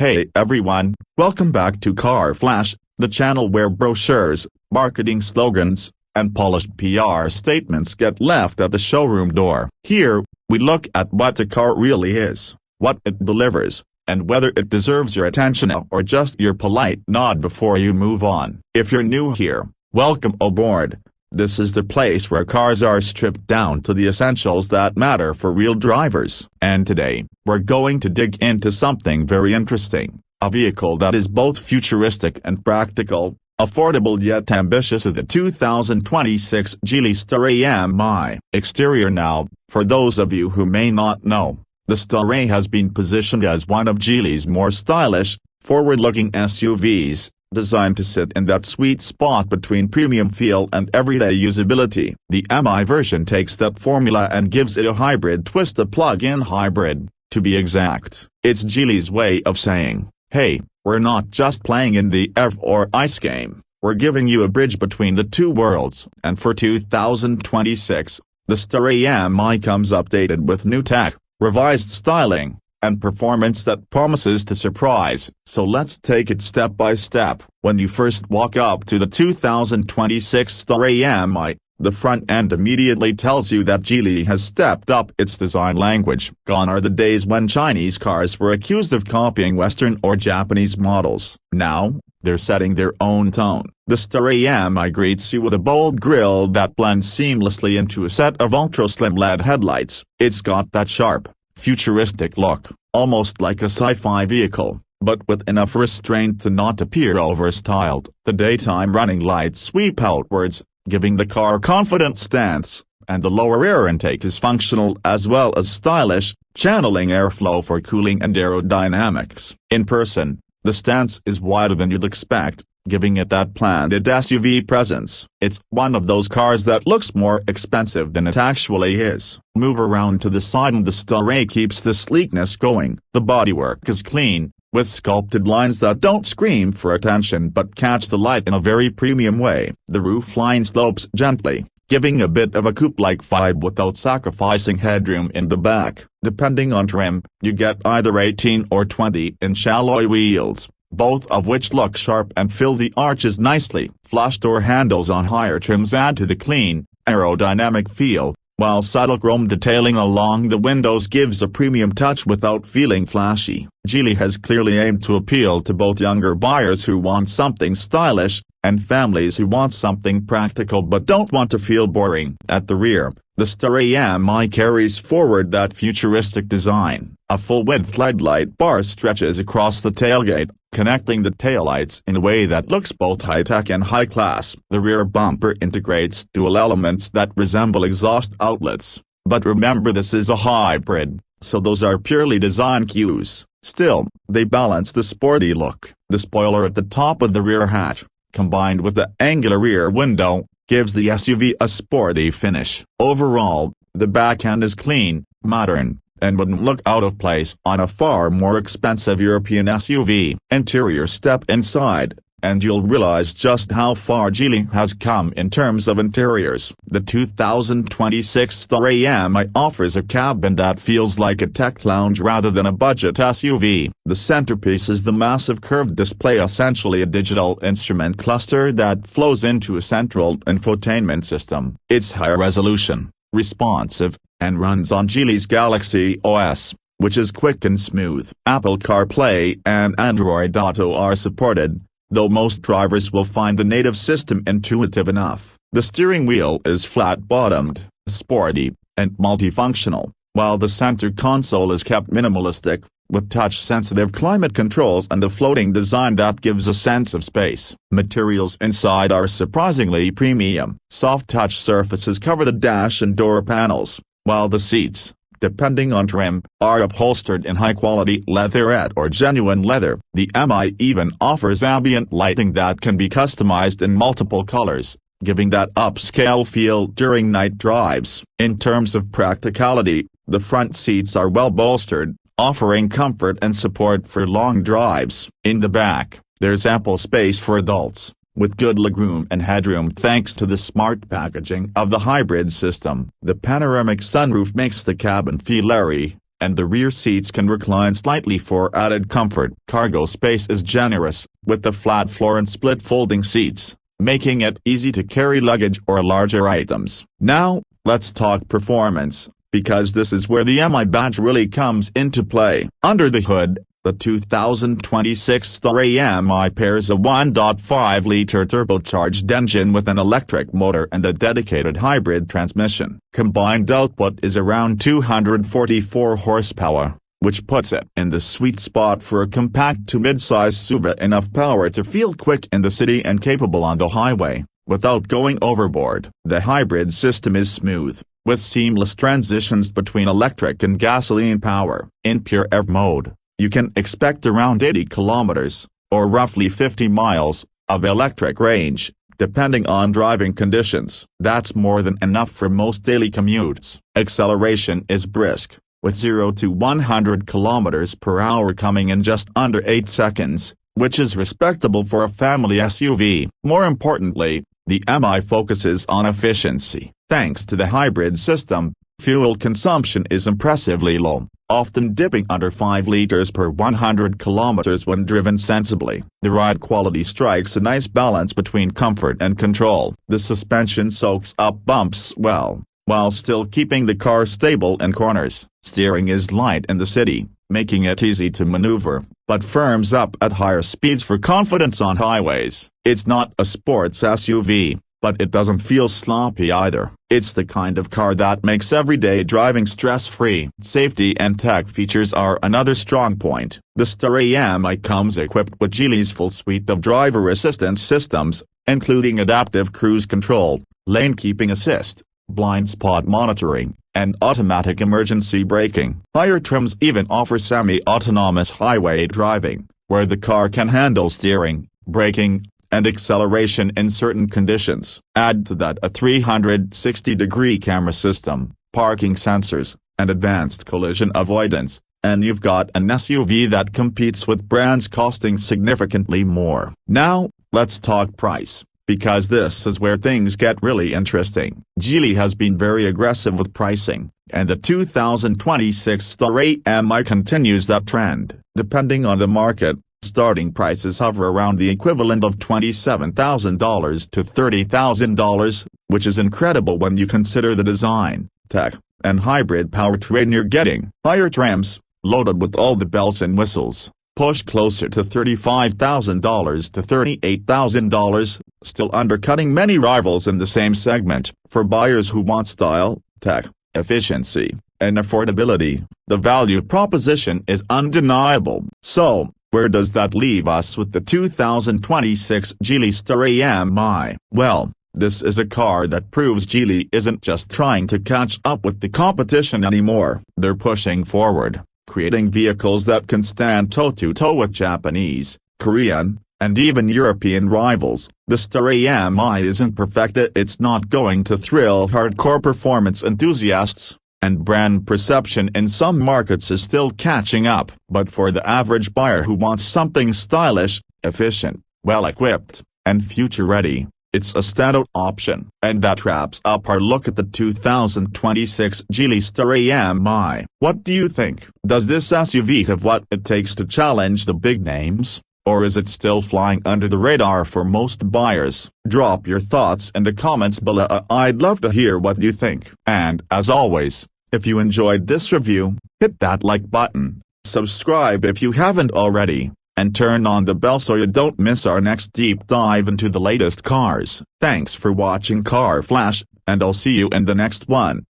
Hey everyone, welcome back to Car Flash, the channel where brochures, marketing slogans, and polished PR statements get left at the showroom door. Here, we look at what a car really is, what it delivers, and whether it deserves your attention or just your polite nod before you move on. If you're new here, welcome aboard. This is the place where cars are stripped down to the essentials that matter for real drivers. And today, we're going to dig into something very interesting, a vehicle that is both futuristic and practical, affordable yet ambitious, the 2026 Geely Starray EM-i. Exterior. Now, for those of you who may not know, the Starray has been positioned as one of Geely's more stylish, forward-looking SUVs, designed to sit in that sweet spot between premium feel and everyday usability. The EM-i version takes that formula and gives it a hybrid twist, a plug-in hybrid, to be exact. It's Geely's way of saying, hey, we're not just playing in the F or ICE game, we're giving you a bridge between the two worlds. And for 2026, the Starray EM-i comes updated with new tech, revised styling, and performance that promises to surprise. So let's take it step by step. When you first walk up to the 2026 Starray EM-i, the front end immediately tells you that Geely has stepped up its design language. Gone are the days when Chinese cars were accused of copying Western or Japanese models. Now, they're setting their own tone. The Starray EM-i greets you with a bold grille that blends seamlessly into a set of ultra-slim LED headlights. It's got that sharp, futuristic look, almost like a sci-fi vehicle, but with enough restraint to not appear overstyled. The daytime running lights sweep outwards, giving the car a confident stance, and the lower rear intake is functional as well as stylish, channeling airflow for cooling and aerodynamics. In person, the stance is wider than you'd expect, giving it that planted SUV presence. It's one of those cars that looks more expensive than it actually is. Move around to the side and the Starray keeps the sleekness going. The bodywork is clean, with sculpted lines that don't scream for attention but catch the light in a very premium way. The roofline slopes gently, giving a bit of a coupe-like vibe without sacrificing headroom in the back. Depending on trim, you get either 18 or 20-inch alloy wheels, both of which look sharp and fill the arches nicely. Flush door handles on higher trims add to the clean, aerodynamic feel, while subtle chrome detailing along the windows gives a premium touch without feeling flashy. Geely has clearly aimed to appeal to both younger buyers who want something stylish, and families who want something practical but don't want to feel boring. At the rear, the Starray EM-i carries forward that futuristic design. A full-width LED light bar stretches across the tailgate, connecting the taillights in a way that looks both high-tech and high-class. The rear bumper integrates dual elements that resemble exhaust outlets, but remember this is a hybrid, so those are purely design cues. Still, they balance the sporty look. The spoiler at the top of the rear hatch, combined with the angular rear window, gives the SUV a sporty finish. Overall, the back end is clean, modern, and wouldn't look out of place on a far more expensive European SUV. Interior. Step inside, and you'll realize just how far Geely has come in terms of interiors. The 2026 Starray EM-i offers a cabin that feels like a tech lounge rather than a budget SUV. The centerpiece is the massive curved display, essentially a digital instrument cluster that flows into a central infotainment system. It's high resolution, responsive, and runs on Geely's Galaxy OS, which is quick and smooth. Apple CarPlay and Android Auto are supported, though most drivers will find the native system intuitive enough. The steering wheel is flat-bottomed, sporty, and multifunctional, while the center console is kept minimalistic, with touch-sensitive climate controls and a floating design that gives a sense of space. Materials inside are surprisingly premium. Soft touch surfaces cover the dash and door panels, while the seats, depending on trim, are upholstered in high-quality leatherette or genuine leather. The EM-i even offers ambient lighting that can be customized in multiple colors, giving that upscale feel during night drives. In terms of practicality, the front seats are well bolstered, offering comfort and support for long drives. In the back, there's ample space for adults, with good legroom and headroom thanks to the smart packaging of the hybrid system. The panoramic sunroof makes the cabin feel airy, and the rear seats can recline slightly for added comfort. Cargo space is generous, with the flat floor and split folding seats, making it easy to carry luggage or larger items. Now, let's talk performance, because this is where the EM-i badge really comes into play. Under the hood, the 2026 Starray EM-i pairs a 1.5-liter turbocharged engine with an electric motor and a dedicated hybrid transmission. Combined output is around 244 horsepower, which puts it in the sweet spot for a compact to mid-size SUV. Enough power to feel quick in the city and capable on the highway, without going overboard. The hybrid system is smooth, with seamless transitions between electric and gasoline power. In pure EV mode, you can expect around 80 kilometers, or roughly 50 miles, of electric range, depending on driving conditions. That's more than enough for most daily commutes. Acceleration is brisk, with 0 to 100 kilometers per hour coming in just under 8 seconds, which is respectable for a family SUV. More importantly, the EM-i focuses on efficiency. Thanks to the hybrid system, fuel consumption is impressively low, often dipping under 5 liters per 100 kilometers when driven sensibly. The ride quality strikes a nice balance between comfort and control. The suspension soaks up bumps well, while still keeping the car stable in corners. Steering is light in the city, making it easy to maneuver, but firms up at higher speeds for confidence on highways. It's not a sports SUV, but it doesn't feel sloppy either. It's the kind of car that makes everyday driving stress-free. Safety and tech features are another strong point. The Starray EM-i comes equipped with Geely's full suite of driver assistance systems, including adaptive cruise control, lane keeping assist, blind spot monitoring, and automatic emergency braking. Higher trims even offer semi-autonomous highway driving, where the car can handle steering, braking, and acceleration in certain conditions. Add to that a 360-degree camera system, parking sensors, and advanced collision avoidance, and you've got an SUV that competes with brands costing significantly more. Now, let's talk price, because this is where things get really interesting. Geely has been very aggressive with pricing, and the 2026 Starray EM-i continues that trend. Depending on the market, starting prices hover around the equivalent of $27,000 to $30,000, which is incredible when you consider the design, tech, and hybrid powertrain you're getting. Higher trims, loaded with all the bells and whistles, push closer to $35,000 to $38,000, still undercutting many rivals in the same segment. For buyers who want style, tech, efficiency, and affordability, the value proposition is undeniable. So, where does that leave us with the 2026 Geely Starray EM-i? Well, this is a car that proves Geely isn't just trying to catch up with the competition anymore. They're pushing forward, creating vehicles that can stand toe-to-toe with Japanese, Korean, and even European rivals. The Starray EM-i isn't perfected. It's not going to thrill hardcore performance enthusiasts, and brand perception in some markets is still catching up. But for the average buyer who wants something stylish, efficient, well-equipped, and future-ready, it's a standout option. And that wraps up our look at the 2026 Geely Starray EM-i. What do you think? Does this SUV have what it takes to challenge the big names? Or is it still flying under the radar for most buyers? Drop your thoughts in the comments below. I'd love to hear what you think. And as always, if you enjoyed this review, hit that like button, subscribe if you haven't already, and turn on the bell so you don't miss our next deep dive into the latest cars. Thanks for watching Car Flash, and I'll see you in the next one.